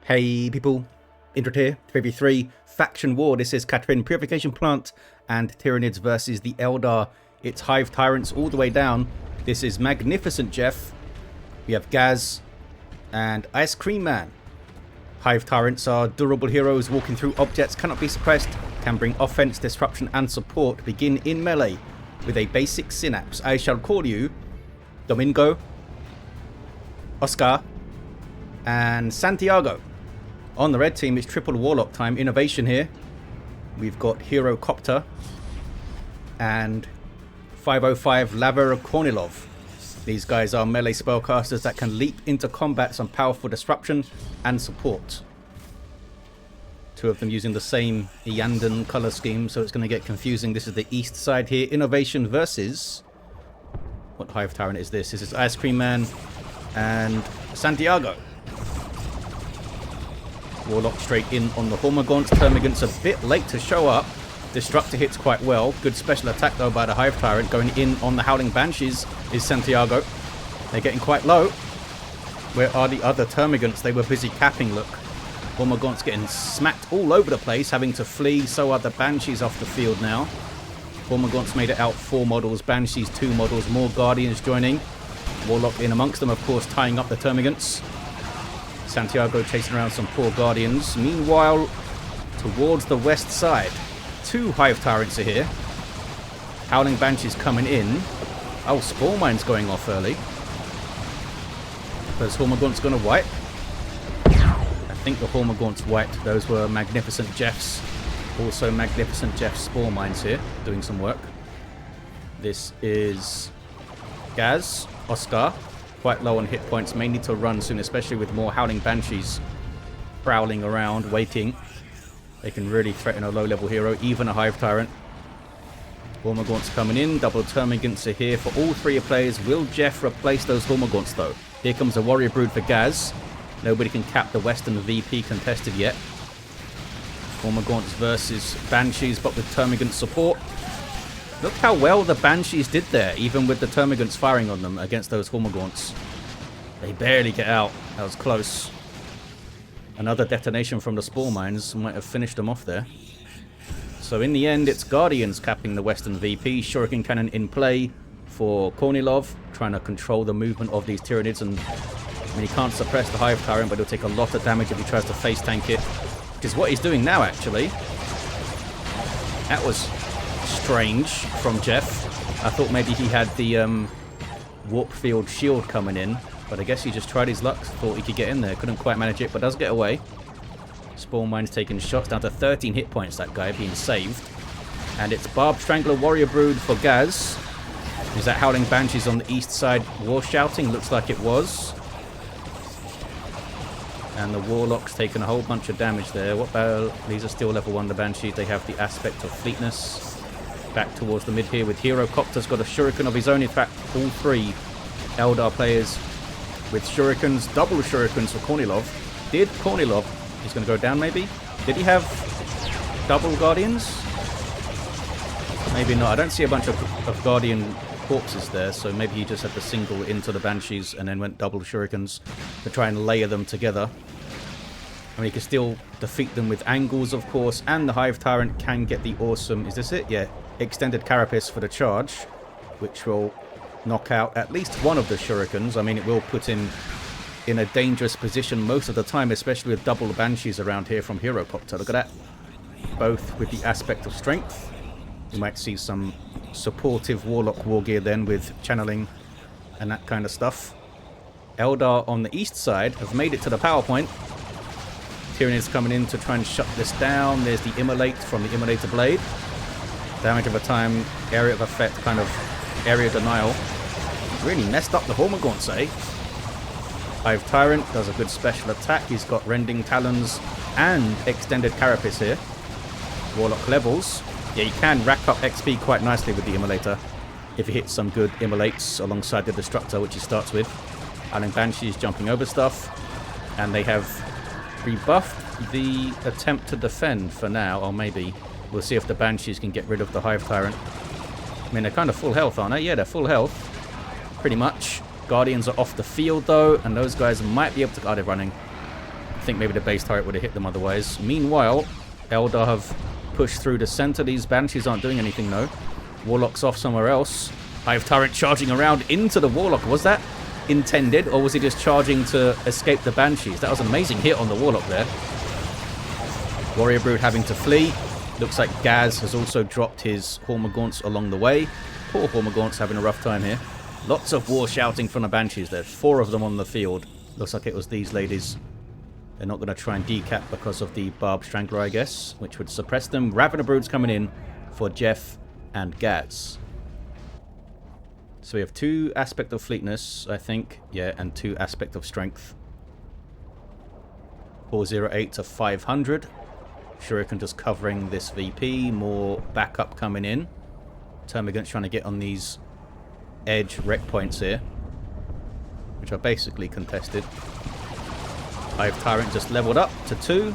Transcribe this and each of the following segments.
Hey people, Indra here, 3v3, Faction War. This is Catherine Purification Plant and Tyranids versus the Eldar. It's Hive Tyrants all the way down. This is Magnificent Jeff. We have Ghaz and Ice Cream Man. Hive Tyrants are durable heroes walking through objects, cannot be suppressed, can bring offense, disruption and support. Begin in melee with a basic synapse. I shall call you Domingo, Oscar and Santiago. On the red team, it's triple Warlock time. Innovation here. We've got Hero Copter and 505 Lava Kornilov. These guys are melee spellcasters that can leap into combat, some powerful disruption and support. Two of them using the same Yandan color scheme, so it's going to get confusing. This is the east side here. Innovation versus... what Hive Tyrant is this? This is Ice Cream Man and Santiago. Warlock straight in on the Hormagaunts. Termagants a bit late to show up. Disruptor hits quite well. Good special attack though by the Hive Tyrant. Going in on the Howling Banshees is Santiago. They're getting quite low. Where are the other Termagants? They were busy capping, look. Hormagaunts getting smacked all over the place, having to flee. So are the Banshees off the field now. Hormagaunts made it out 4 models. Banshees 2 models. More Guardians joining. Warlock in amongst them, of course, tying up the Termagants. Santiago chasing around some poor Guardians. Meanwhile, towards the west side, 2 Hive Tyrants are here. Howling Banshees coming in. Oh, Spore Mine's going off early. Those Hormagaunts going to wipe? I think the Hormagaunts wiped. Those were Magnificent Jeff's. Also Magnificent Jeff's Spore Mines here, doing some work. This is Ghaz, Oscar. Quite low on hit points, may need to run soon, especially with more Howling Banshees prowling around, waiting. They can really threaten a low-level hero, even a Hive Tyrant. Hormagaunts coming in, double Termagants are here for all 3 players. Will Jeff replace those Hormagaunts though? Here comes a Warrior Brood for Ghaz. Nobody can cap the Western VP contested yet. Hormagaunts versus Banshees, but with Termagant support. Look how well the Banshees did there, even with the Termagants firing on them against those Hormagaunts. They barely get out. That was close. Another detonation from the Spore Mines might have finished them off there. So in the end, it's Guardians capping the Western VP. Shuriken Cannon in play for Kornilov, trying to control the movement of these Tyranids. And I mean, he can't suppress the Hive Tyrant, but he'll take a lot of damage if he tries to face tank it, which is what he's doing now, actually. That was strange from Jeff. I thought maybe he had the warp field shield coming in, but I guess he just tried his luck, thought he could get in there, couldn't quite manage it, but does get away. Spore Mine's taking shots, down to 13 hit points, that guy being saved. And it's Barb Strangler Warrior Brood for Ghaz. Is that Howling Banshees on the east side war shouting? Looks like it was. And the Warlock's taken a whole bunch of damage there. What about... these are still level 1, the Banshees. They have the aspect of fleetness. Back towards the mid here with Hero Copter's got a Shuriken of his own. In fact, all 3 Eldar players with Shurikens, double Shurikens for Kornilov. Did Kornilov... he's going to go down maybe? Did he have double Guardians? Maybe not. I don't see a bunch of Guardian corpses there, so maybe he just had the single into the Banshees and then went double Shurikens to try and layer them together. I mean, he can still defeat them with angles, of course, and the Hive Tyrant can get the awesome... is this it? Yeah. Extended Carapace for the charge, which will knock out at least one of the Shurikens. I mean, it will put him in a dangerous position most of the time, especially with double Banshees around here from Hero Copter. Look at that. Both with the aspect of strength. You might see some supportive Warlock war gear then with channeling and that kind of stuff. Eldar on the east side have made it to the power point. Tyranids coming in to try and shut this down. There's the Immolate from the Immolator Blade. Damage over time, area of effect, kind of area denial. Really messed up the Hormagaunts, eh? Hive Tyrant does a good special attack. He's got Rending Talons and Extended Carapace here. Warlock levels. Yeah, he can rack up XP quite nicely with the Immolator if he hits some good Immolates alongside the Destructor, which he starts with. Howling Banshees jumping over stuff. And they have rebuffed the attempt to defend for now, or maybe... we'll see if the Banshees can get rid of the Hive Tyrant. I mean, they're kind of full health, aren't they? Yeah, they're full health. Pretty much. Guardians are off the field, though, and those guys might be able to... oh, they're running. think maybe the base turret would have hit them otherwise. Meanwhile, Eldar have pushed through the center. These Banshees aren't doing anything, though. Warlock's off somewhere else. Hive Tyrant charging around into the Warlock. Was that intended, or was he just charging to escape the Banshees? That was an amazing hit on the Warlock there. Warrior Brood having to flee. Looks like Ghaz has also dropped his Hormagaunts along the way. Poor Hormagaunts having a rough time here. Lots of war shouting from the Banshees there. 4 of them on the field. Looks like it was these ladies. They're not going to try and decap because of the Barb Strangler, I guess, which would suppress them. Ravener Brood's coming in for Jeff and Ghaz. So we have 2 aspect of fleetness, I think. Yeah, and 2 aspect of strength. 408 to 500. Shuriken just covering this VP. More backup coming in. Termagant's trying to get on these edge wreck points here, which are basically contested. Hive Tyrant just leveled up to 2.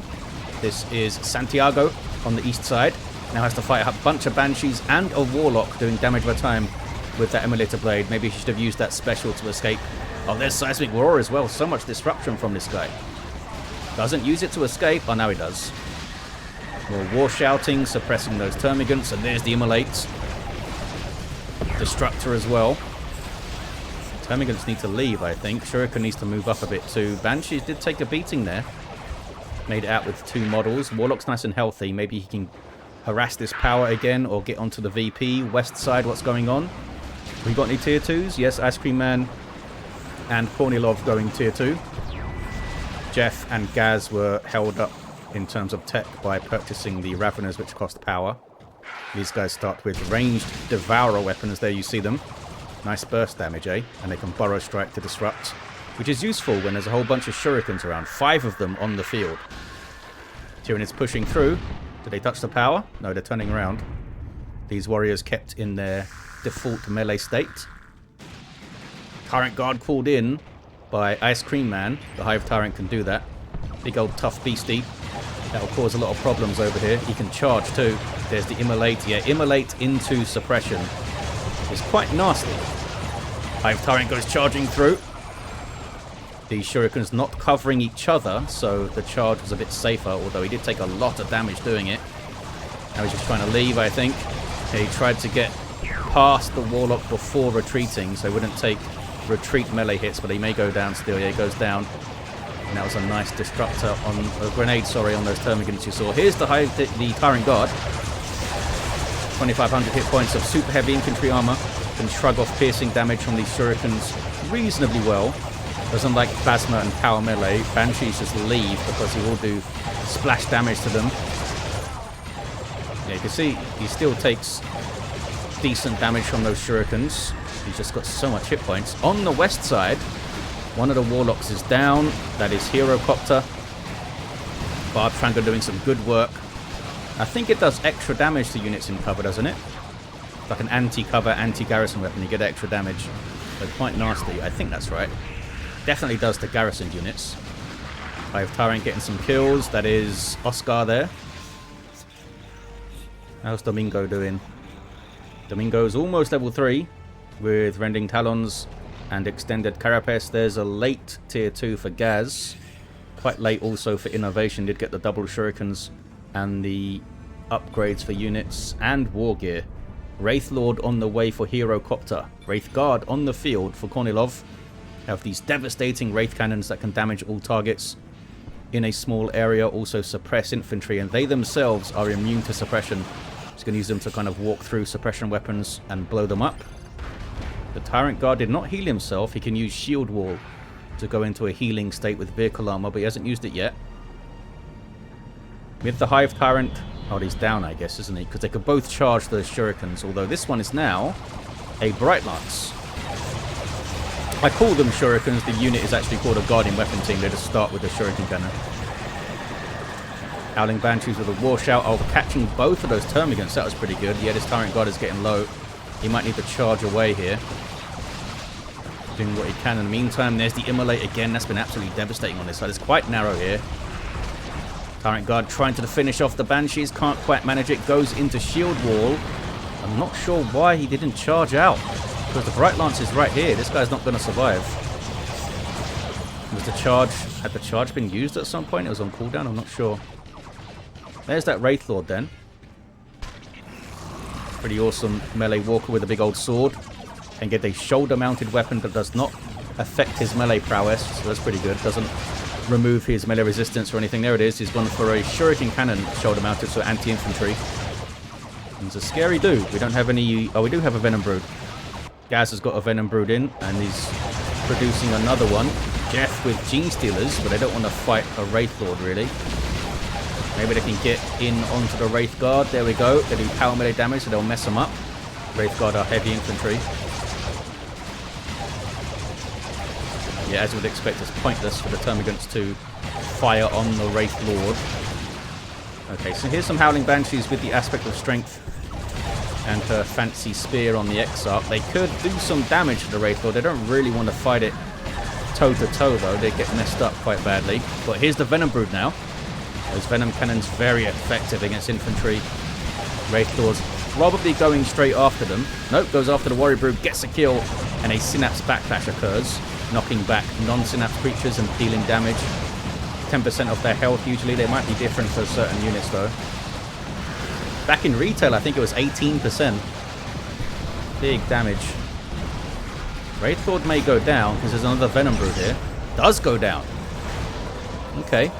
This is Santiago on the east side. Now has to fight a bunch of Banshees and a Warlock doing damage by time with that Immolator Blade. Maybe he should have used that special to escape. Oh, there's Seismic Roar as well. So much disruption from this guy. Doesn't use it to escape. Oh, now he does. More war shouting, suppressing those Termagants. And there's the Immolate. Destructor as well. Termagants need to leave, I think. Shuriken needs to move up a bit too. Banshees did take a beating there. Made it out with 2 models. Warlock's nice and healthy. Maybe he can harass this power again or get onto the VP. West side, what's going on? We got any tier 2s? Yes, Ice Cream Man and Kornilov going tier 2. Jeff and Ghaz were held up in terms of tech by purchasing the Raveners, which cost power. These guys start with ranged Devourer weapons. There you see them. Nice burst damage, eh? And they can Burrow Strike to disrupt, which is useful when there's a whole bunch of Shurikens around. 5 of them on the field. Tyranids pushing through. Did they touch the power? No, they're turning around. These warriors kept in their default melee state. Tyrant Guard called in by Ice Cream Man. The Hive Tyrant can do that. Big old tough beastie. That'll cause a lot of problems over here. He can charge too. There's the Immolate. Yeah, Immolate into suppression. It's quite nasty. Hive Tyrant goes charging through. The Shurikens not covering each other, so the charge was a bit safer, although he did take a lot of damage doing it. Now he's just trying to leave, I think. He tried to get past the Warlock before retreating, so he wouldn't take retreat melee hits, but he may go down still. Yeah, he goes down. And that was a nice destructor on a grenade, on those Termagants you saw. Here's the Tyrant Guard. 2,500 hit points of super heavy infantry armor. Can shrug off piercing damage from these Shurikens reasonably well. Doesn't like plasma and power melee. Banshees just leave because he will do splash damage to them. Yeah, you can see he still takes decent damage from those Shurikens. He's just got so much hit points. On the west side, one of the Warlocks is down. That is Hero Copter. Barb Strangler doing some good work. I think it does extra damage to units in cover, doesn't it? Like an anti-cover, anti-garrison weapon, you get extra damage. So quite nasty. I think that's right. Definitely does to garrison units. Hive Tyrant getting some kills. That is Oscar there. How's Domingo doing? Domingo's almost level 3 with Rending Talons and Extended Carapace. There's a late tier 2 for Ghaz. Quite late also for Innovation. Did get the double Shurikens and the upgrades for units and war gear. Wraith Lord on the way for Hero Copter. Wraith Guard on the field for Kornilov. Have these devastating Wraith Cannons that can damage all targets in a small area, also suppress infantry, and they themselves are immune to suppression. Just going to use them to kind of walk through suppression weapons and blow them up. The Tyrant Guard did not heal himself. He can use Shield Wall to go into a healing state with vehicle armor, but he hasn't used it yet. With the Hive Tyrant... Oh, he's down, I guess, isn't he? Because they could both charge those Shurikens, although this one is now a Bright Lance. I call them Shurikens. The unit is actually called a Guardian Weapon Team. They just start with the Shuriken Cannon. Howling Banshees with a War Shout. Oh, catching both of those Termagants. That was pretty good. Yeah, this Tyrant Guard is getting low. He might need to charge away here. Doing what he can in the meantime. There's the Immolate again. That's been absolutely devastating on this side. It's quite narrow here. Tyrant Guard trying to finish off the Banshees. Can't quite manage it. Goes into Shield Wall. I'm not sure why he didn't charge out. Because the Bright Lance is right here. This guy's not going to survive. Was the charge... Had the charge been used at some point? It was on cooldown, I'm not sure. There's that Wraith Lord then. Pretty awesome melee walker with a big old sword. And get a shoulder-mounted weapon that does not affect his melee prowess. So that's pretty good. Doesn't remove his melee resistance or anything. There it is. He's gone for a shuriken cannon shoulder-mounted, so anti-infantry. He's a scary dude. We don't have any... Oh, we do have a Venom Brood. Ghaz has got a Venom Brood in, and he's producing another one. Jeff with Gene Stealers, but they don't want to fight a Wraith Lord, really. Maybe they can get in onto the Wraith Guard. There we go. They do power melee damage, so they'll mess them up. Wraith Guard are heavy infantry. Yeah, as you would expect, it's pointless for the Termagants to fire on the Wraith Lord. Okay, so here's some Howling Banshees with the aspect of strength and her fancy spear on the Exarch. They could do some damage to the Wraith Lord. They don't really want to fight it toe-to-toe, though. They get messed up quite badly. But here's the Venom Brood now. Those Venom Cannons very effective against infantry. Wraith Lord's probably going straight after them. Nope, goes after the Warrior Brood, gets a kill, and a Synapse Backlash occurs, knocking back non-Synapse creatures and dealing damage. 10% of their health usually. They might be different for certain units, though. Back in retail, I think it was 18%. Big damage. Wraith Lord may go down, because there's another Venom Brood here. Does go down. Okay.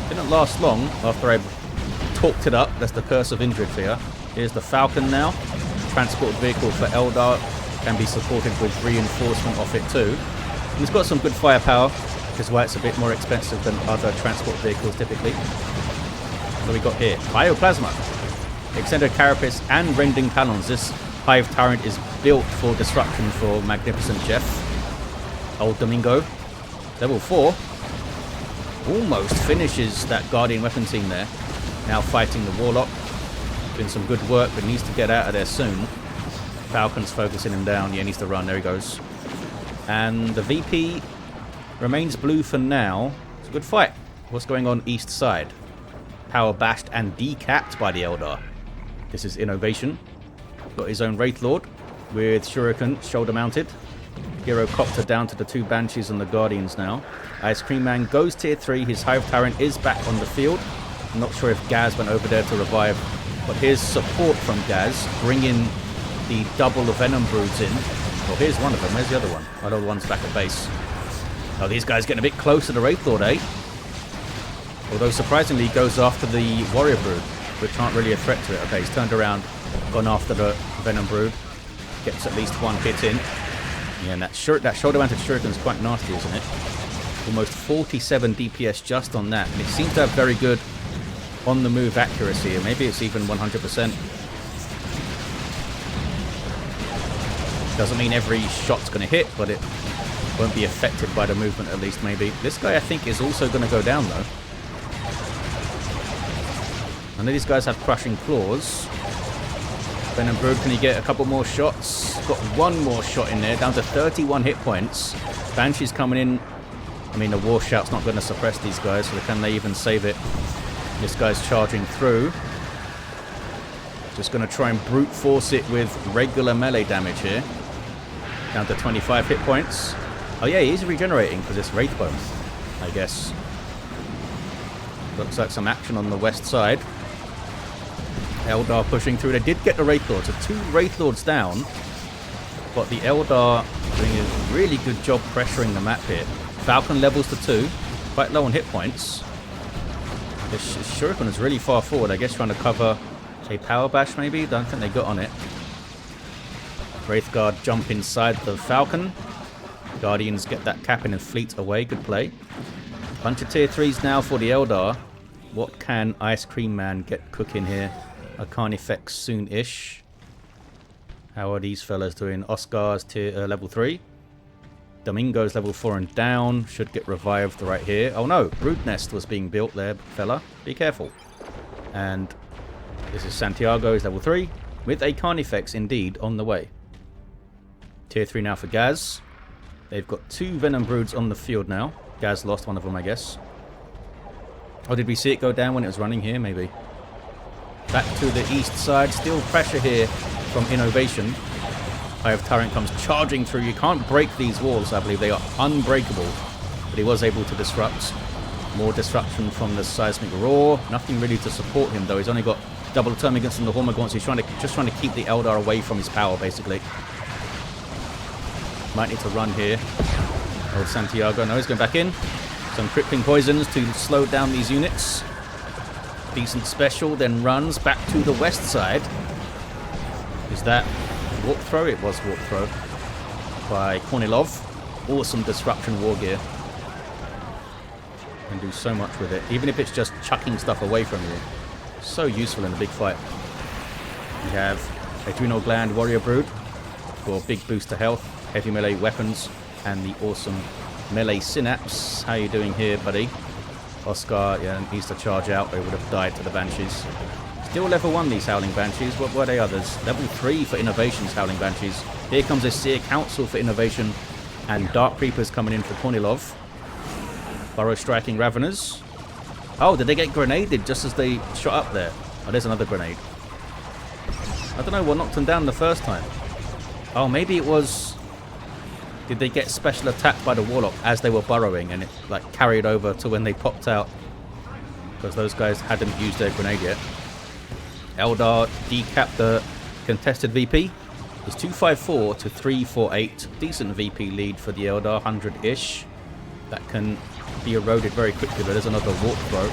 Didn't last long after I talked it up. That's the curse of Indrid Fear. Here's the Falcon now. Transport vehicle for Eldar. Can be supported with reinforcement off it too. And it's got some good firepower, which is why it's a bit more expensive than other transport vehicles typically. So we got here Bioplasma, Extended Carapace, and Rending Talons. This Hive Tyrant is built for disruption for Magnificent Jeff. Old Domingo. Level 4. Almost finishes that Guardian weapon team there. Now fighting the Warlock. Doing some good work, but needs to get out of there soon. Falcon's focusing him down. Yeah, he needs to run. There he goes. And the VP remains blue for now. It's a good fight. What's going on east side? Power bashed and decapped by the Eldar. This is Innovation. Got his own Wraith Lord with Shuriken shoulder mounted. Hero Copter down to the 2 Banshees and the Guardians now. Ice Cream Man goes tier 3. His Hive Tyrant is back on the field. I'm not sure if Ghaz went over there to revive. But here's support from Ghaz. Bringing the double of Venom Broods in. Well, here's one of them. Where's the other one? Oh, the other one's back at base. Oh, these guys getting a bit close to the Wraith Lord, eh? Although, surprisingly, he goes after the Warrior Brood, which aren't really a threat to it. Okay, he's turned around, gone after the Venom Brood. Gets at least one hit in. Yeah, and that shoulder-mounted Shuriken is quite nasty, isn't it? Almost 47 DPS just on that. And it seems to have very good on-the-move accuracy. Or maybe it's even 100%. Doesn't mean every shot's going to hit, but it won't be affected by the movement at least, maybe. This guy, I think, is also going to go down, though. I know these guys have crushing claws. Venom Brood, can he get a couple more shots? Got one more shot in there, down to 31 hit points. Banshee's coming in. I mean, the War Shout's not going to suppress these guys, so can they even save it? This guy's charging through. Just going to try and brute force it with regular melee damage here. Down to 25 hit points. Oh yeah, he is regenerating because it's Wraith Bone, I guess. Looks like some action on the west side. Eldar pushing through. They did get the Wraith Lord, so 2 Wraith Lords down. But the Eldar doing a really good job pressuring the map here. Falcon levels to 2. Quite low on hit points. The Shuriken is really far forward. I guess trying to cover a power bash maybe. Don't think they got on it. Wraith Guard jump inside the Falcon. Guardians get that Captain and Fleet away. Good play. Bunch of tier 3s now for the Eldar. What can Ice Cream Man get cooking here? A Carnifex soon-ish. How are these fellas doing? Oscar's tier level 3. Domingo's level 4 and down. Should get revived right here. Oh no, Brood Nest was being built there, fella. Be careful. And this is Santiago's level 3. With a Carnifex indeed on the way. Tier 3 now for Ghaz. They've got 2 Venom Broods on the field now. Ghaz lost one of them, I guess. Or did we see it go down when it was running here? Maybe. Back to the east side. Still pressure here from Innovation. Hive Tyrant comes charging through. You can't break these walls, I believe. They are unbreakable. but he was able to disrupt. More disruption from the seismic roar. Nothing really to support him though. He's only got double termagants and the Hormagaunts. He's just trying to keep the Eldar away from his power, basically. Might need to run here. Old Santiago. No, he's going back in. Some crippling poisons to slow down these units. Decent special, then runs back to the west side. Is that warp throw? It was warp throw by Kornilov. Awesome disruption war gear. Can do so much with it, even if it's just chucking stuff away from you. So useful in a big fight. We have Adrenal Gland Warrior Brood for big boost to health, heavy melee weapons, and the awesome melee synapse. How you doing here, buddy? Oscar, yeah, needs to charge out, or he would have died to the Banshees. Still level 1, these Howling Banshees. What were they others? Level 3 for Innovation's Howling Banshees. Here comes a Seer Council for Innovation, and Dark Reapers coming in for Kornilov. Burrow Striking Raveners. Oh, did they get grenaded just as they shot up there? Oh, there's another grenade. I don't know what knocked them down the first time. Oh, maybe it was... Did they get special attacked by the Warlock as they were burrowing and it like carried over to when they popped out? Because those guys hadn't used their grenade yet. Eldar decapped the contested VP. It's 254 to 348. Decent VP lead for the Eldar, 100-ish. That can be eroded very quickly, but there's another warp throw.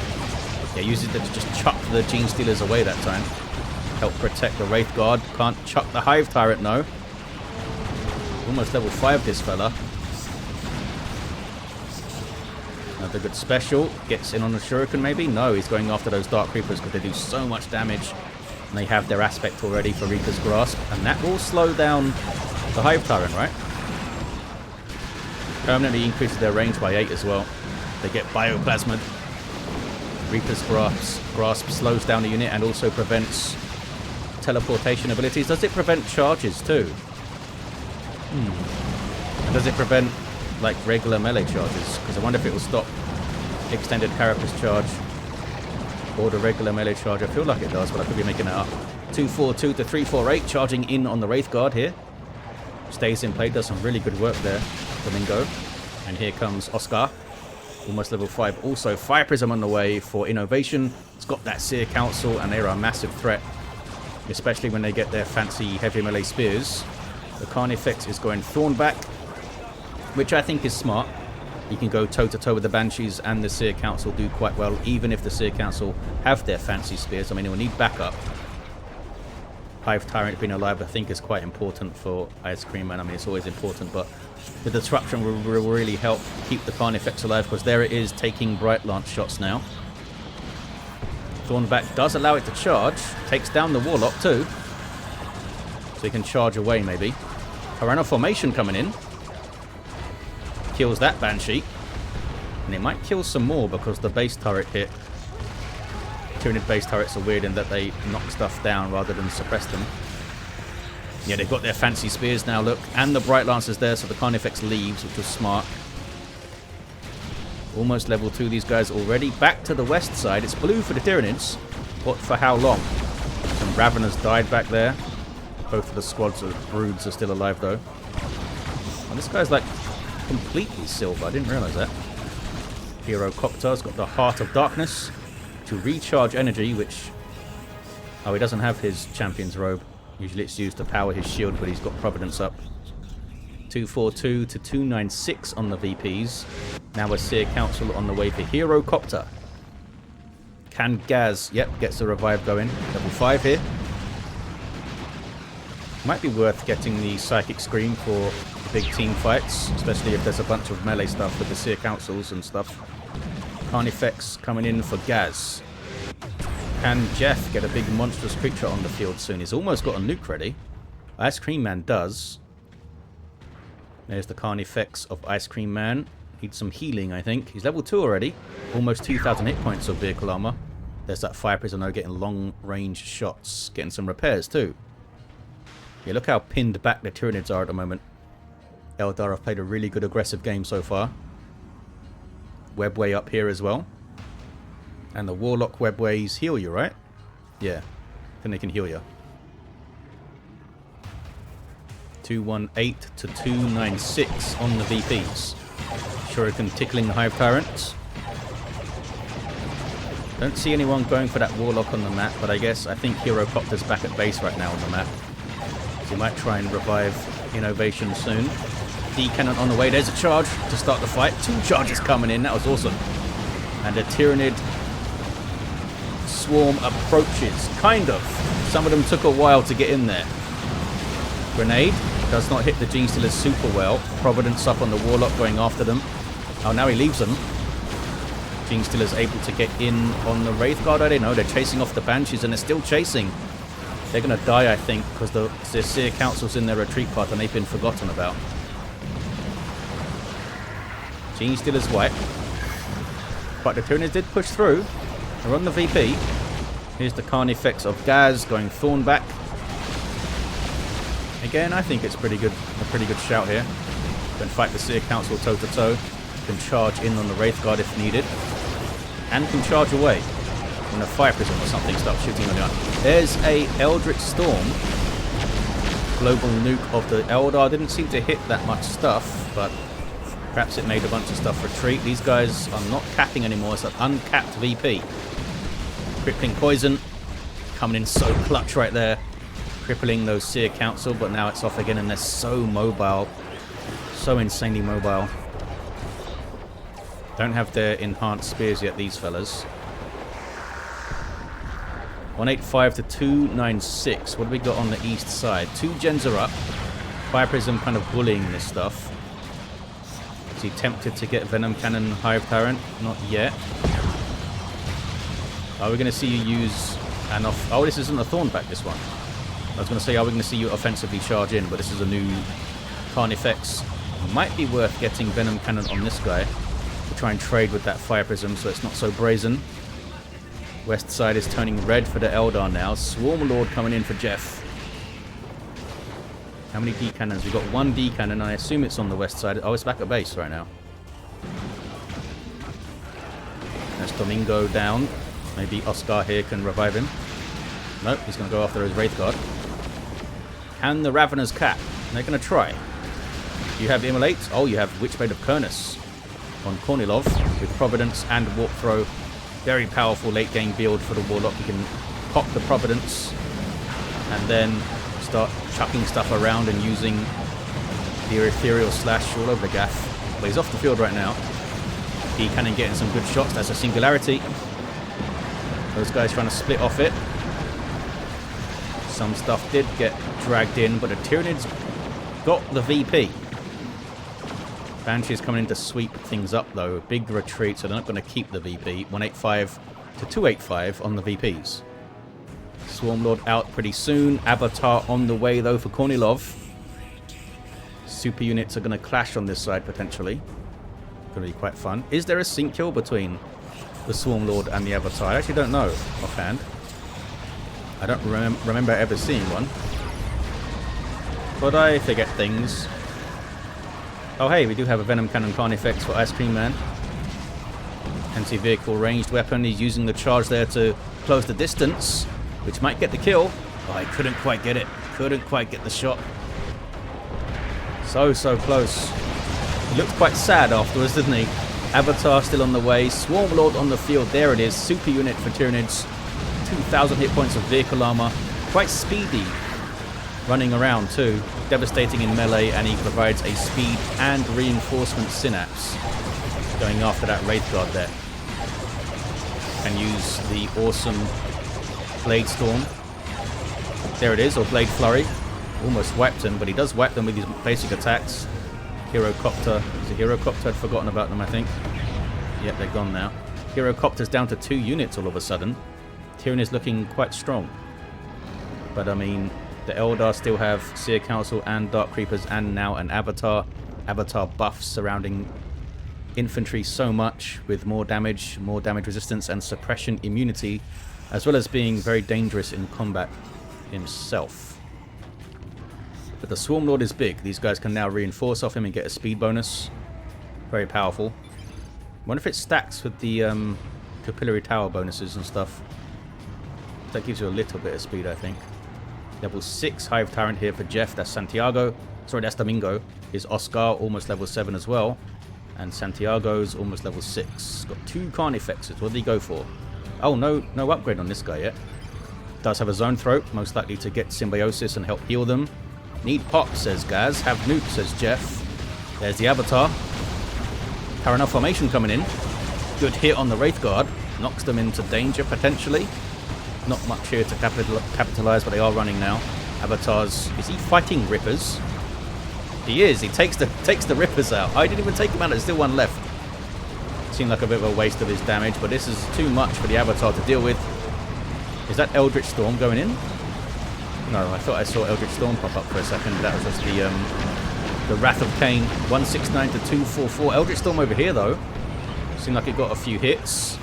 Yeah, uses it to just chuck the Gene Stealers away that time. Help protect the Wraith Guard. Can't chuck the Hive Tyrant, no. Almost level 5, this fella. Another good special. Gets in on the Shuriken, maybe? No, he's going after those Dark Reapers because they do so much damage. And they have their aspect already for Reaper's Grasp. And that will slow down the Hive Tyrant, right? Permanently increases their range by 8 as well. They get bioplasmid. Reaper's Grasp slows down the unit and also prevents teleportation abilities. Does it prevent charges too? And does it prevent like regular melee charges? Because I wonder if it will stop extended carapace charge or the regular melee charge. I feel like it does, but I could be making that up. 242 to 348, charging in on the Wraith Guard here. Stays in play, does some really good work there. Domingo. And here comes Oscar. Almost level 5. Also, Fire Prism on the way for Innovation. It's got that Seer Council, and they're a massive threat. Especially when they get their fancy heavy melee spears. The Carnifex is going Thornback, which I think is smart. You can go toe-to-toe with the Banshees, and the Seer Council do quite well, even if the Seer Council have their fancy spears. I mean, it will need backup. Hive Tyrant being alive, I think, is quite important for Ice Cream Man. I mean, it's always important, but the disruption will really help keep the Carnifex alive, because there it is, taking Bright Lance shots now. Thornback does allow it to charge. Takes down the Warlock, too. So he can charge away, maybe. Piranha Formation coming in. Kills that Banshee. And it might kill some more because the base turret hit. Tyranid base turrets are weird in that they knock stuff down rather than suppress them. Yeah, they've got their fancy spears now, look. And the Bright Lance is there, so the Carnifex leaves, which was smart. Almost level 2, these guys already. Back to the west side. It's blue for the Tyranids. But for how long? Some Raveners died back there. Both of the squads of broods are still alive, though. And this guy's like completely silver. I didn't realize that. Hero Copter's got the Heart of Darkness to recharge energy, which... Oh, he doesn't have his Champion's Robe. Usually it's used to power his shield, but he's got Providence up. 242 to 296 on the VPs. Now a Seer Council on the way for Hero Copter. Can Ghaz, yep, gets the revive going. Level 5 here. Might be worth getting the Psychic Scream for big team fights, especially if there's a bunch of melee stuff with the Seer Councils and stuff. Carnifex coming in for Ghaz. Can Jeff get a big monstrous creature on the field soon? He's almost got a nuke ready. Ice Cream Man does. There's the Carnifex of Ice Cream Man. Needs some healing, I think. He's level 2 already. Almost 2,000 hit points of vehicle armor. There's that Fire Prisoner getting long-range shots. Getting some repairs, too. Yeah, look how pinned back the Tyranids are at the moment. Eldar have played a really good aggressive game so far. Webway up here as well. And the Warlock Webways heal you, right? Yeah. I think they can heal you. 218 to 296 on the VPs. Shuriken tickling the Hive Tyrants. Don't see anyone going for that Warlock on the map, but I think Hero Copter's back at base right now on the map. So he might try and revive Innovation soon. D-cannon on the way. There's a charge to start the fight. 2 charges coming in. That was awesome. And the Tyranid swarm approaches. Kind of. Some of them took a while to get in there. Grenade does not hit the Gene Stealers super well. Providence up on the Warlock going after them. Oh, now he leaves them. Gene Stealers able to get in on the Wraith Guard. I don't know. They're chasing off the Banshees and they're still chasing. They're going to die, I think, because the Seer Council's in their retreat path and they've been forgotten about. Gene Stealers wipe. But the Tyranids did push through. They're on the VP. Here's the Carnifex of Ghaz going Thornback. Again, I think it's a pretty good shout here. Can fight the Seer Council toe to toe. Can charge in on the Wraith Guard if needed. And can charge away when a Fire Prism or something starts shooting on you. There's a Eldritch Storm. Global nuke of the Eldar. Didn't seem to hit that much stuff, but perhaps it made a bunch of stuff retreat. These guys are not capping anymore. It's an uncapped VP. Crippling Poison. Coming in so clutch right there. Crippling those Seer Council, but now it's off again and they're so mobile. So insanely mobile. Don't have their enhanced spears yet, these fellas. 185 to 296. What do we got on the east side? 2 gens are up. Fire Prism kind of bullying this stuff. Is he tempted to get Venom Cannon Hive Tyrant? Not yet. Are we going to see you use an off... Oh, this isn't a Thornback, this one. I was going to say, are we going to see you offensively charge in? But this is a new Carnifex. Might be worth getting Venom Cannon on this guy to try and trade with that Fire Prism so it's not so brazen. West side is turning red for the Eldar now. Swarm Lord coming in for Jeff. How many D-cannons? We've got 1 D-cannon. I assume it's on the west side. Oh, it's back at base right now. There's Domingo down. Maybe Oscar here can revive him. Nope, he's going to go after his Wraith Guard. Can the Raveners cap? They're going to try. You have Immolate. Oh, you have Witchblade of Kurnus on Kornilov with Providence and Warp Throw. Very powerful late game build for the Warlock. You can pop the Providence and then start chucking stuff around and using the Ethereal Slash all over the gaff. But he's off the field right now. He can getting some good shots. That's a Singularity. Those guys trying to split off it. Some stuff did get dragged in, but the Tyranids got the VP. Banshee's coming in to sweep things up, though. Big retreat, so they're not going to keep the VP. 185 to 285 on the VPs. Swarmlord out pretty soon. Avatar on the way, though, for Kornilov. Super units are going to clash on this side, potentially. Going to be quite fun. Is there a sync kill between the Swarmlord and the Avatar? I actually don't know offhand. I don't remember ever seeing one. But I forget things. Oh hey, we do have a Venom Cannon Carnifex for Ice Cream Man. Anti-vehicle ranged weapon. He's using the charge there to close the distance, which might get the kill. Oh, I couldn't quite get it. Couldn't quite get the shot. So close. He looked quite sad afterwards, didn't he? Avatar still on the way. Swarmlord on the field. There it is. Super unit for Tyranids. 2,000 hit points of vehicle armor. Quite speedy. Running around too. Devastating in melee, and he provides a speed and reinforcement synapse. Going after that Wraith Guard there. And use the awesome Blade Storm. There it is, or Blade Flurry. Almost wiped him, but he does wipe them with his basic attacks. Hero Copter. Is it Hero Copter? I'd forgotten about them, I think. Yep, they're gone now. Hero Copter's down to 2 units all of a sudden. Tyranid is looking quite strong. But I mean, the Eldar still have Seer Council and Dark Creepers and now an Avatar. Avatar buffs surrounding infantry so much with more damage resistance and suppression immunity, as well as being very dangerous in combat himself. But the Swarmlord is big. These guys can now reinforce off him and get a speed bonus. Very powerful. Wonder if it stacks with the Capillary Tower bonuses and stuff. That gives you a little bit of speed, I think. Level 6 Hive Tyrant here for Jeff. That's Santiago. Sorry, that's Domingo. Is Oscar, almost level 7 as well. And Santiago's almost level 6. Got 2 Carnifexes. What did he go for? Oh, no upgrade on this guy yet. Does have a zone throat, most likely to get symbiosis and help heal them. Need pop, says Ghaz. Have nuke, says Jeff. There's the Avatar. Tyranids formation coming in. Good hit on the Wraith Guard. Knocks them into danger, potentially. Not much here to capitalize, but they are running now. Avatar's... Is he fighting Rippers? He is. He takes the Rippers out. I didn't even take him out. There's still one left. Seemed like a bit of a waste of his damage, but this is too much for the Avatar to deal with. Is that Eldritch Storm going in? No, I thought I saw Eldritch Storm pop up for a second. That was just the Wrath of Cain. 169 to 244. Eldritch Storm over here, though. Seemed like it got a few hits.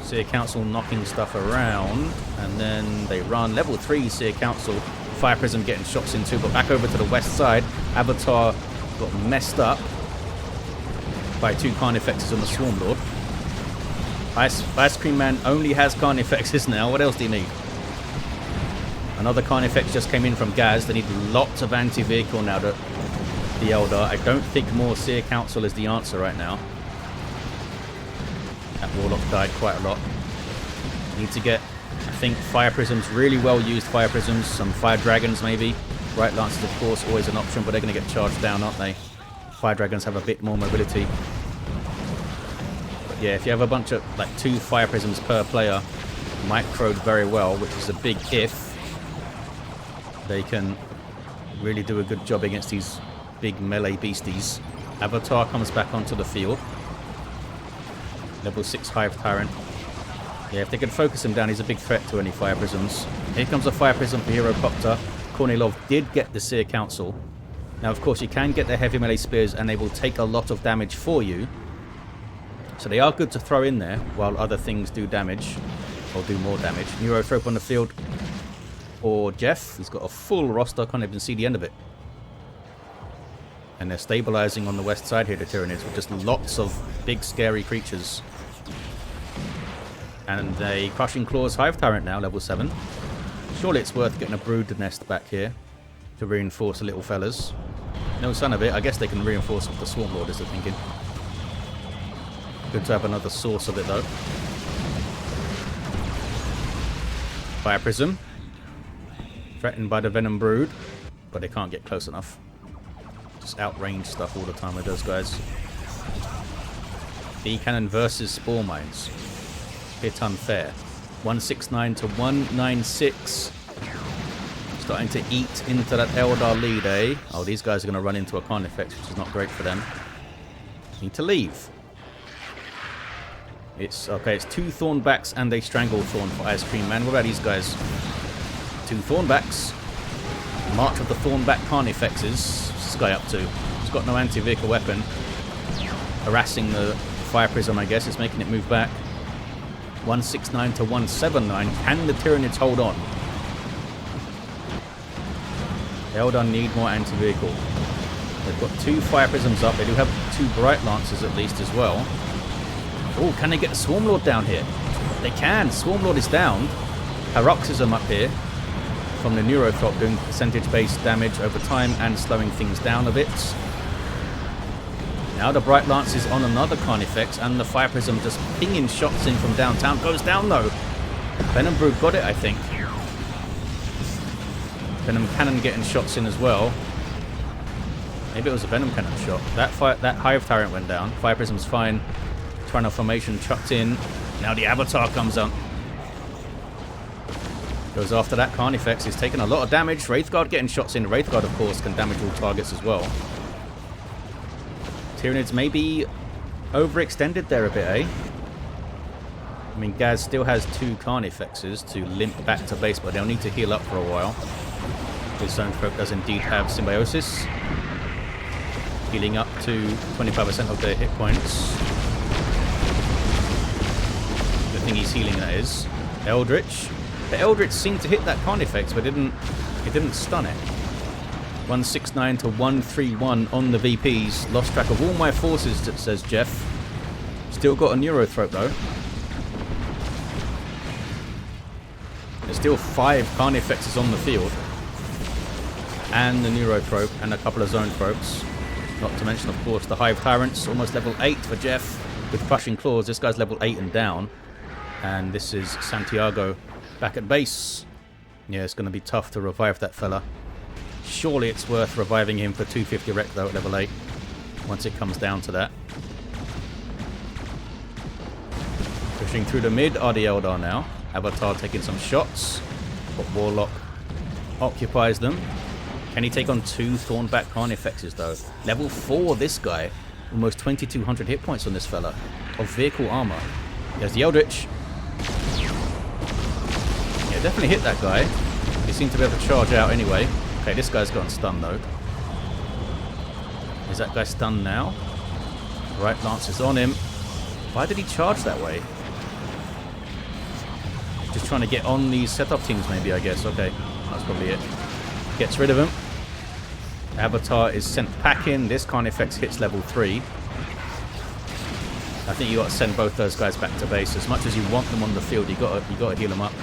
Seer Council knocking stuff around. And then they run. Level 3 Seer Council. Fire Prism getting shots into. But back over to the west side. Avatar got messed up by 2 Carnifexes on the Swarm Lord. Ice Cream Man only has Carnifexes now. What else do you need? Another Carnifex just came in from Ghaz. They need lots of anti-vehicle now to the Eldar. I don't think more Seer Council is the answer right now. That Warlock died quite a lot. Need to get, I think, Fire Prisms, really well used Fire Prisms. Some Fire Dragons maybe. Bright Lances, of course, always an option, but they're going to get charged down, aren't they? Fire Dragons have a bit more mobility. But yeah, if you have a bunch of, like, 2 Fire Prisms per player, microed very well, which is a big if. They can really do a good job against these big melee beasties. Avatar comes back onto the field. Level 6 Hive Tyrant. Yeah, if they can focus him down, he's a big threat to any Fire Prisms. Here comes a Fire Prism for Hero Copter. Kornilov did get the Seer Council. Now, of course, you can get their heavy melee spears, and they will take a lot of damage for you. So they are good to throw in there, while other things do damage, or do more damage. Neurothrope on the field. Or Jeff, he's got a full roster, can't even see the end of it. And they're stabilizing on the west side here, the Tyranids, with just lots of big scary creatures. And a Crushing Claws Hive Tyrant now, level 7. Surely it's worth getting a Brood Nest back here to reinforce the little fellas. No son of it, I guess they can reinforce with the Swarm Lord, is the thinking. Good to have another source of it though. Fire Prism. Threatened by the Venom Brood, but they can't get close enough. Just outrange stuff all the time with those guys. Bee Cannon versus Spore Mines. Bit unfair. 169 to 196. Starting to eat into that Eldar lead, eh? Oh, these guys are going to run into a Carnifex, which is not great for them. Need to leave. It's okay, it's 2 Thornbacks and a Stranglethorn for Ice Cream Man. What about these guys? 2 Thornbacks. March of the Thornback Carnifexes. What's this guy up to? He's got no anti-vehicle weapon. Harassing the Fire Prism, I guess. It's making it move back. 169 to 179. Can the Tyranids hold on? Eldar need more anti-vehicle. They've got 2 Fire Prisms up. They do have 2 Bright Lances at least as well. Oh, can they get the Swarm Lord down here? They can. Swarm Lord is down. Paroxysm up here from the Neurothrop, doing percentage-based damage over time and slowing things down a bit. Now the Bright Lance is on another Carnifex, and the Fire Prism just pinging shots in from downtown. Goes down though. Venom Brood got it, I think. Venom Cannon getting shots in as well. Maybe it was a Venom Cannon shot. That Hive Tyrant went down. Fire Prism's fine. Tyrant formation chucked in. Now the Avatar comes up. Goes after that Carnifex. He's taking a lot of damage. Wraithguard getting shots in. Wraithguard, of course, can damage all targets as well. Tyranids maybe overextended there a bit, eh? I mean, Ghaz still has 2 Carnifexes to limp back to base, but they'll need to heal up for a while. His Zone Throat does indeed have Symbiosis. Healing up to 25% of their hit points. The thing he's healing, that is. Eldritch. The Eldritch seemed to hit that Carnifex, but it didn't stun it. 169 to 131 on the VPs. Lost track of all my forces, says Jeff. Still got a Neurothroat though. There's still 5 Carnifexes on the field. And the Neurothrope and a couple of Zone Thropes. Not to mention, of course, the Hive Tyrants, almost level 8 for Jeff with Crushing Claws. This guy's level 8 and down. And this is Santiago back at base. Yeah, it's going to be tough to revive that fella. Surely it's worth reviving him for 250 rec though at level 8. Once it comes down to that. Pushing through the mid are the Eldar now. Avatar taking some shots. But Warlock occupies them. Can he take on 2 Thornback Carnifexes though? Level 4 this guy. Almost 2200 hit points on this fella. Of vehicle armor. There's the Eldritch. Yeah, definitely hit that guy. He seemed to be able to charge out anyway. Okay, this guy's gotten stunned though. Is that guy stunned now? Right lance is on him. Why did he charge that way? Just trying to get on these setup teams maybe, I guess. Okay, that's probably it. Gets rid of him. Avatar is sent packing. This Carnifex hits level 3. I think you got to send both those guys back to base. As much as you want them on the field, you got to heal them up.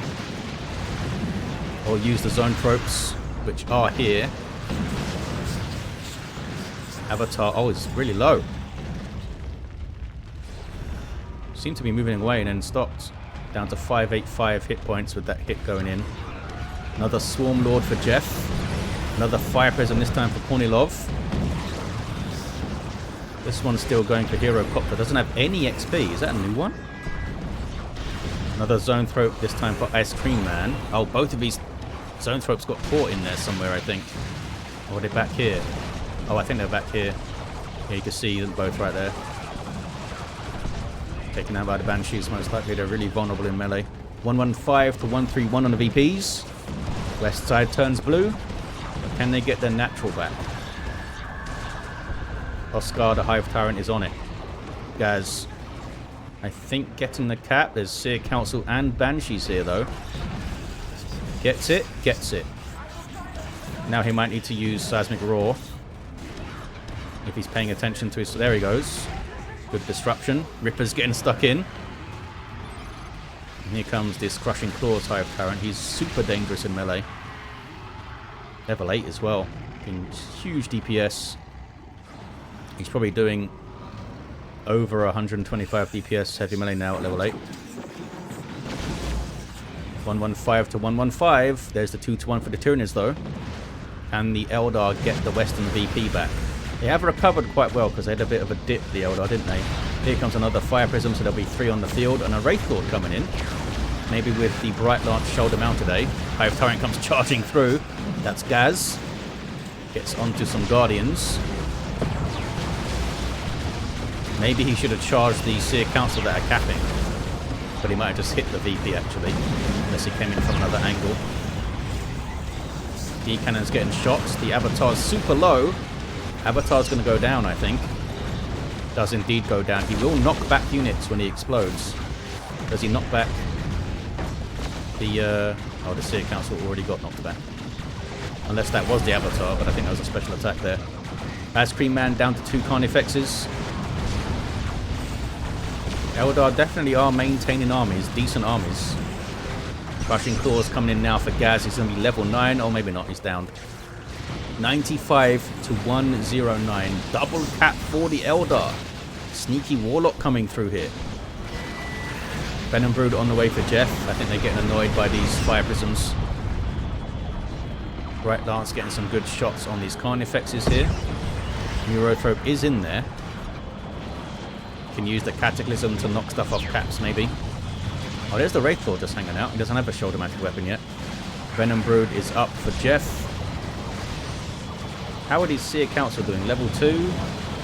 Or use the zone tropes, which are here. Avatar, oh, it's really low. Seemed to be moving away and then stopped. Down to 585 hit points with that hit going in. Another Swarm Lord for Jeff. Another Fire Prism, this time for Kornilov. This one's still going for Hero Copter. Doesn't have any XP. Is that a new one? Another Zone Thrope, this time for Ice Cream Man. Oh, both of these Zone Thropes got caught in there somewhere, I think. Or are they back here? Oh, I think they're back here. Yeah, you can see them both right there. Taken out by the Banshees, most likely. They're really vulnerable in melee. 115 to 131 on the VPs. West side turns blue. But can they get their natural back? Oscar, the Hive Tyrant, is on it. Ghaz, I think, getting the cap. There's Seer Council and Banshees here, though. Gets it, gets it. Now he might need to use Seismic Roar. If he's paying attention to his... There he goes. Good disruption. Ripper's getting stuck in. And here comes this Crushing Claws Hive Tyrant. He's super dangerous in melee. Level 8 as well. In huge DPS. He's probably doing over 125 DPS heavy melee now at level 8. 115 to 115. There's the 2-1 for the Tyranids though. And the Eldar get the Western VP back. They have recovered quite well because they had a bit of a dip, the Eldar, didn't they? Here comes another Fire Prism, so there'll be 3 on the field. And a Wraith Lord coming in. Maybe with the Bright Lance shoulder mounted, eh? Hive Tyrant comes charging through. That's Ghaz. Gets onto some Guardians. Maybe he should have charged the Seer Council that are capping. But he might have just hit the VP, actually. Unless he came in from another angle. D-Cannon's getting shots. The Avatar's super low. Avatar's going to go down, I think. Does indeed go down. He will knock back units when he explodes. Does he knock back the... oh, the Seer Council already got knocked back. Unless that was the Avatar, but I think that was a special attack there. Ice Cream Man down to 2 Carnifexes. Eldar definitely are maintaining armies, decent armies. Crushing Claws coming in now for Ghaz. He's going to be level 9. Oh, maybe not. He's down. 95 to 109. Double cap for the Eldar. Sneaky Warlock coming through here. Venom Brood on the way for Jeff. I think they're getting annoyed by these Fire Prisms. Bright Lance getting some good shots on these Carnifexes here. Neurothrope is in there. Can use the Cataclysm to knock stuff off caps, maybe. Oh, there's the Wraith Lord just hanging out. He doesn't have a shoulder-mounted weapon yet. Venom Brood is up for Jeff. How are these Seer Council doing? Level 2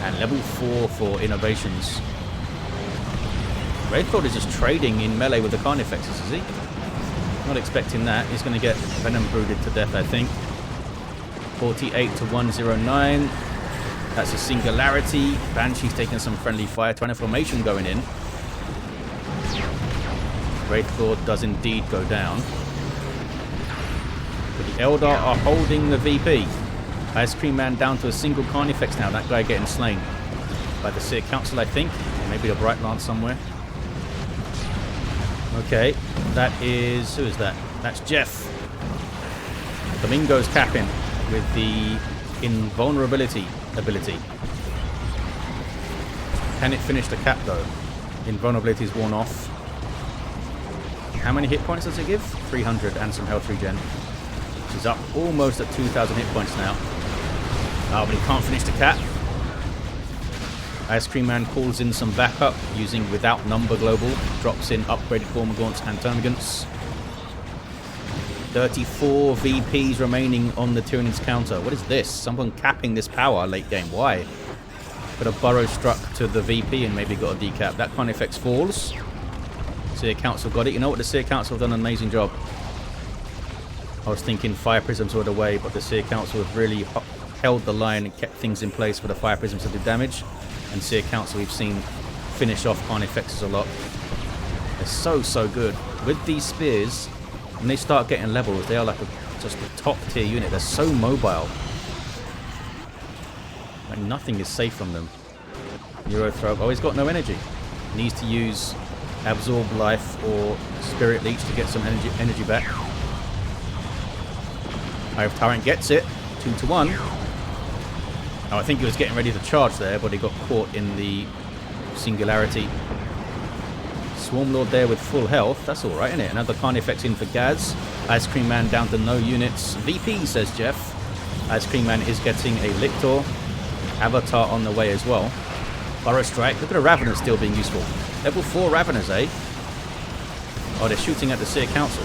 and level 4 for innovations. Wraith Lord is just trading in melee with the Carnifexes, is he? Not expecting that. He's going to get Venom Brooded to death, I think. 48 to 109. That's a Singularity. Banshee's taking some friendly fire. Transformation going in. Wraith Lord does indeed go down. But the Eldar are holding the VP. Ice Cream Man down to a single Carnifex now. That guy getting slain by the Seer Council, I think. Or maybe a Bright Lance somewhere. Okay, that is... Who is that? That's Jeff. Domingo's capping with the invulnerability ability. Can it finish the cap though? Invulnerability is worn off. How many hit points does it give? 300 and some health regen. She's up almost at 2,000 hit points now. Oh, but he can't finish the cap. Ice Cream Man calls in some backup using Without Number Global. Drops in upgraded Gormagants and Termagants. 34 VPs remaining on the Tyranids counter. What is this? Someone capping this power late game. Why? Got a burrow struck to the VP and maybe got a decap. That kind of affects falls. Seer Council got it. You know what? The Seer Council have done an amazing job. I was thinking Fire Prisms were the way, but the Seer Council have really held the line and kept things in place for the Fire Prisms to do damage. And Seer Council we've seen finish off Carnifexes a lot. They're so good. With these spears, when they start getting levels, they are like just a top tier unit. They're so mobile. Like nothing is safe from them. Neurothrope. Oh, he's got no energy. Needs to use Absorb Life or Spirit Leech to get some energy back. Hive Tyrant gets it. 2-1. Oh, I think he was getting ready to charge there, but he got caught in the singularity. Swarmlord there with full health. That's alright, isn't it? Another Carnifex in for Ghaz. Ice Cream Man down to no units. VP, says Jeff. Ice Cream Man is getting a Lictor. Avatar on the way as well. Burrow Strike. Look at the Raveners still being useful. Level 4 Raveners, eh? Oh, they're shooting at the Seer Council.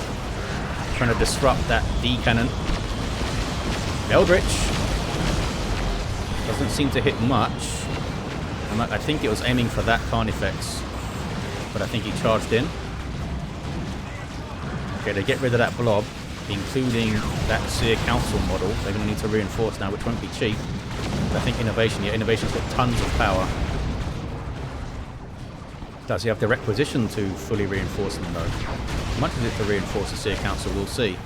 Trying to disrupt that D-cannon. Eldritch. Doesn't seem to hit much. I think it was aiming for that Carnifex. But I think he charged in. Okay, they get rid of that blob, including that Seer Council model. They're going to need to reinforce now, which won't be cheap. But I think Innovation, yeah, Innovation's got tons of power. Does he have the requisition to fully reinforce them, though? How much is it to reinforce the Seer Council? We'll see.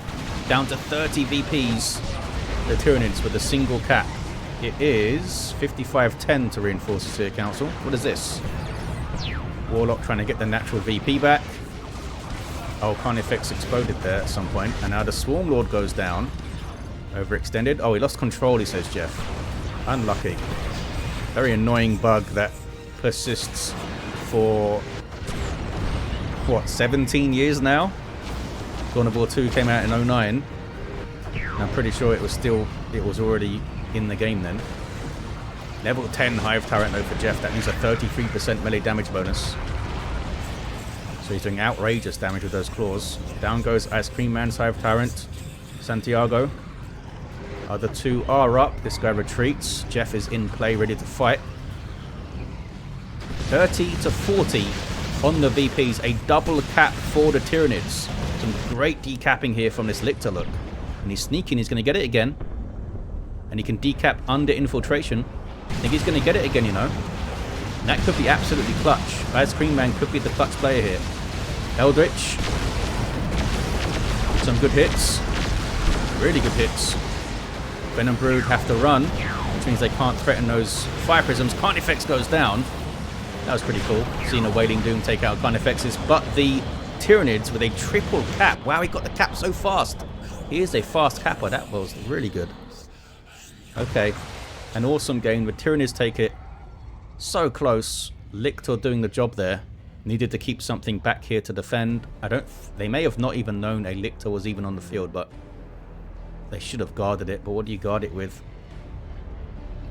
Down to 30 VPs. The Tyranids with a single cap. It is 55-10 to reinforce the Seer Council. What is this? Warlock trying to get the natural VP back. Oh, Carnifex exploded there at some point. And now the Swarmlord goes down. Overextended. Oh, he lost control, he says Jeff. Unlucky. Very annoying bug that persists for, what, 17 years now? Dawn of War 2 came out in 2009. I'm pretty sure it was already in the game then. Level 10 Hive Tyrant though for Jeff. That means a 33% melee damage bonus. So he's doing outrageous damage with those claws. Down goes Ice Cream Man's Hive Tyrant. Santiago. Other two are up. This guy retreats. Jeff is in play, ready to fight. 30-40 on the VPs. A double cap for the Tyranids. Some great decapping here from this Lictor look. And he's sneaking. He's going to get it again. And he can decap under infiltration. I think he's going to get it again, you know. And that could be absolutely clutch. Ice Cream Man could be the clutch player here. Eldritch. Some good hits. Really good hits. Venom Brood have to run, which means they can't threaten those Fire Prisms. Carnifex goes down. That was pretty cool. Seeing a Wailing Doom take out Carnifexes. But the Tyranids with a triple cap. Wow, he got the cap so fast. He is a fast capper. That was really good. Okay. An awesome game. The Tyranids take it so close. Lictor doing the job there. Needed to keep something back here to defend. They may have not even known a Lictor was even on the field, but they should have guarded it. But what do you guard it with?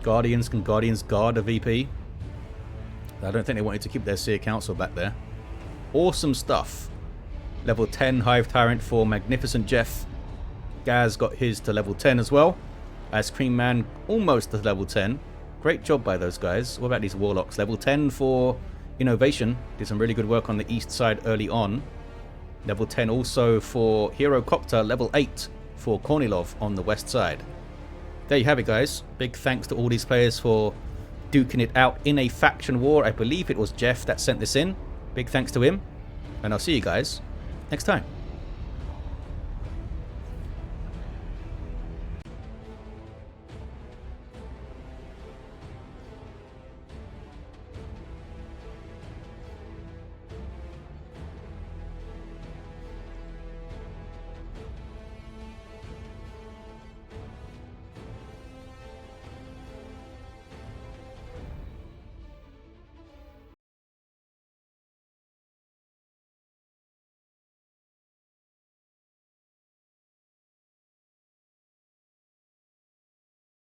Guardians? Can Guardians guard a VP? I don't think they wanted to keep their Seer Council back there. Awesome stuff. Level 10 Hive Tyrant for Magnificent Jeff. Ghaz got his to level 10 as well. Ice Cream Man almost to level 10. Great job by those guys. What about these Warlocks? Level 10 for Innovation. Did some really good work on the east side early on. Level 10 also for Hero Copter. Level 8 for Kornilov on the west side. There you have it, guys. Big thanks to all these players for duking it out in a faction war. I believe it was Jeff that sent this in. Big thanks to him. And I'll see you guys next time.